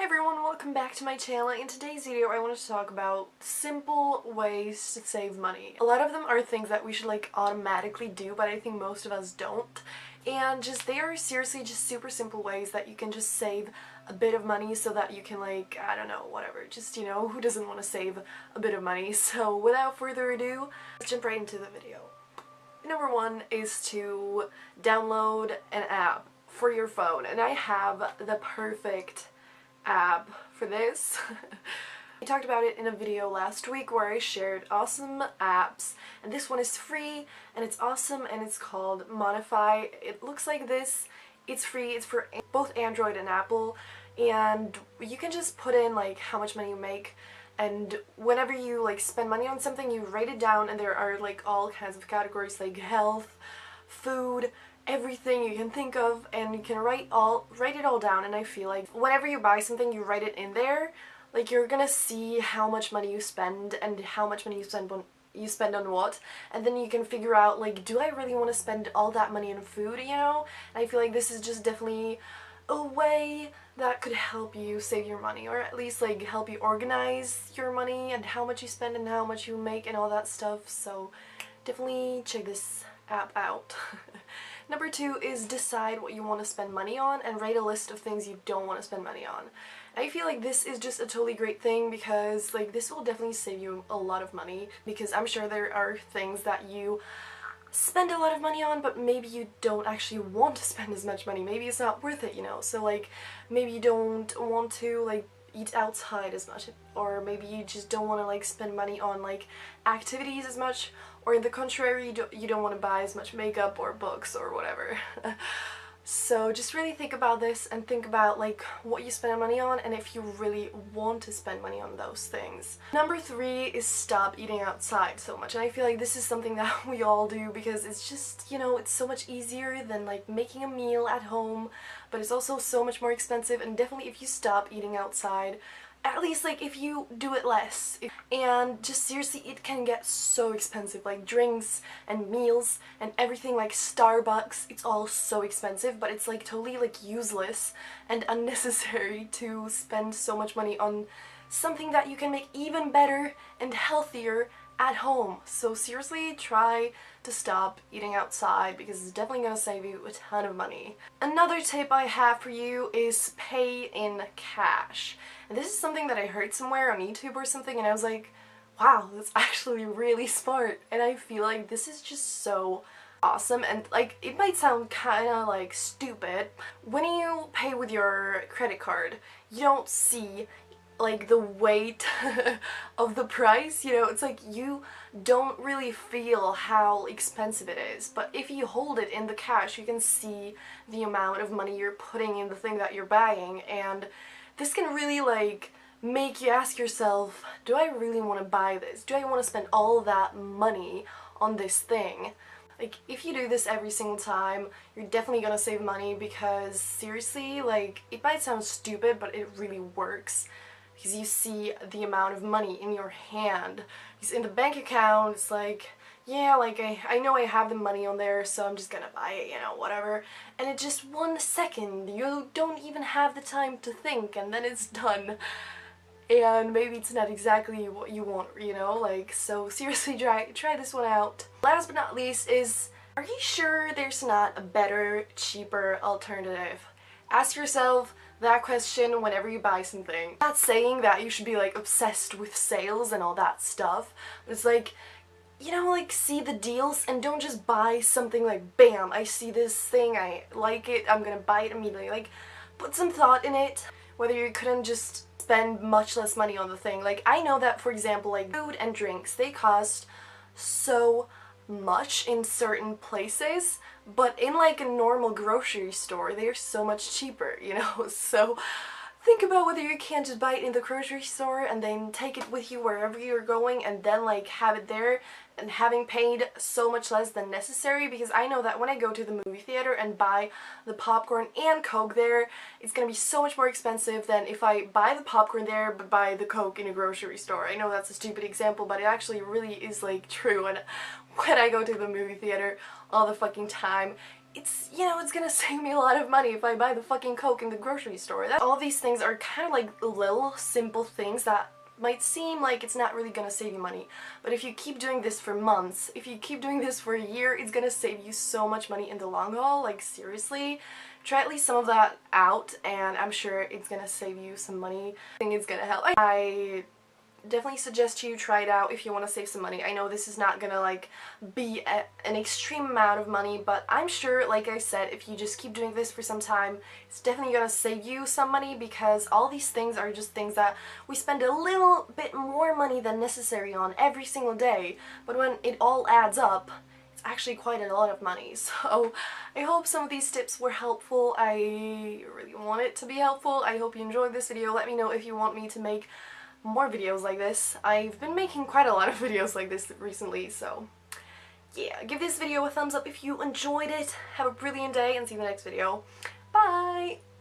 Hi everyone, welcome back to my channel. In today's video I wanted to talk about simple ways to save money. A lot of them are things that we should automatically do, but I think most of us don't. And they are seriously just super simple ways that you can just save a bit of money so that you can I don't know, whatever, who doesn't want to save a bit of money? So without further ado, let's jump right into the video. Number one is to download an app for your phone, and I have the perfect app for this. I talked about it in a video last week where I shared awesome apps, and this one is free and it's awesome, and it's called Moony. It looks like this. It's free. It's for both Android and Apple, and you can just put in how much money you make, and whenever you spend money on something, you write it down, and there are all kinds of categories like health, food, everything you can think of, and you can write it all down. And I feel like whenever you buy something, you write it in there, you're gonna see how much money you spend and how much money you spend on what, and then you can figure out do I really want to spend all that money on food, And I feel like this is just definitely a way that could help you save your money, or at least help you organize your money and how much you spend and how much you make and all that stuff. So definitely check this app out. Number two is decide what you want to spend money on and write a list of things you don't want to spend money on. I feel like this is just a totally great thing because this will definitely save you a lot of money, because I'm sure there are things that you spend a lot of money on, but maybe you don't actually want to spend as much money. Maybe it's not worth it, So maybe you don't want to eat outside as much, or maybe you just don't want to spend money on activities as much, or in the contrary, you don't want to buy as much makeup or books or whatever. So just really think about this and think about what you spend money on, and if you really want to spend money on those things. Number three is stop eating outside so much, and I feel like this is something that we all do because it's just, it's so much easier than making a meal at home, but it's also so much more expensive. And definitely if you stop eating outside, at least if you do it less, and just seriously, it can get so expensive, drinks and meals and everything, Starbucks, it's all so expensive, but it's totally useless and unnecessary to spend so much money on something that you can make even better and healthier at home. So seriously, try to stop eating outside because it's definitely gonna save you a ton of money. Another tip I have for you is pay in cash. And this is something that I heard somewhere on YouTube or something, and I was like, wow, that's actually really smart. And I feel like this is just so awesome, and it might sound kind of stupid. When you pay with your credit card, you don't see the weight of the price, it's you don't really feel how expensive it is. But if you hold it in the cash, you can see the amount of money you're putting in the thing that you're buying, and this can really make you ask yourself, do I really want to buy this? Do I want to spend all that money on this thing? If you do this every single time, you're definitely gonna save money, because seriously, it might sound stupid, but it really works. Because you see the amount of money in your hand. Because in the bank account, it's yeah, I know I have the money on there, so I'm just gonna buy it, whatever. And in just 1 second, you don't even have the time to think, and then it's done. And maybe it's not exactly what you want, so seriously, try this one out. Last but not least is, are you sure there's not a better, cheaper alternative? Ask yourself that question whenever you buy something. I'm not saying that you should be obsessed with sales and all that stuff, but it's see the deals and don't just buy something bam, I see this thing, I like it, I'm gonna buy it immediately. Put some thought in it, whether you couldn't just spend much less money on the thing. I know that, for example, food and drinks, they cost so much in certain places, but in a normal grocery store, they're so much cheaper, So think about whether you can't just buy it in the grocery store and then take it with you wherever you're going, and then have it there, and having paid so much less than necessary. Because I know that when I go to the movie theater and buy the popcorn and Coke there, it's gonna be so much more expensive than if I buy the popcorn there but buy the Coke in a grocery store. I know that's a stupid example, but it actually really is true. And when I go to the movie theater all the fucking time, it's, you know, it's gonna save me a lot of money if I buy the fucking Coke in the grocery store. All of these things are kind of like little simple things that might seem like it's not really gonna save you money, but if you keep doing this for months, if you keep doing this for a year, it's gonna save you so much money in the long haul. Like, seriously, try at least some of that out and I'm sure it's gonna save you some money. I think it's gonna help. I definitely suggest you try it out if you want to save some money. I know this is not gonna like be an extreme amount of money, but I'm sure, like I said, if you just keep doing this for some time, it's definitely gonna save you some money, because all these things are just things that we spend a little bit more money than necessary on every single day, but when it all adds up, it's actually quite a lot of money. So I hope some of these tips were helpful. I really want it to be helpful. I hope you enjoyed this video. Let me know if you want me to make more videos like this. I've been making quite a lot of videos like this recently, so yeah, give this video a thumbs up if you enjoyed it. Have a brilliant day and see you in the next video. Bye!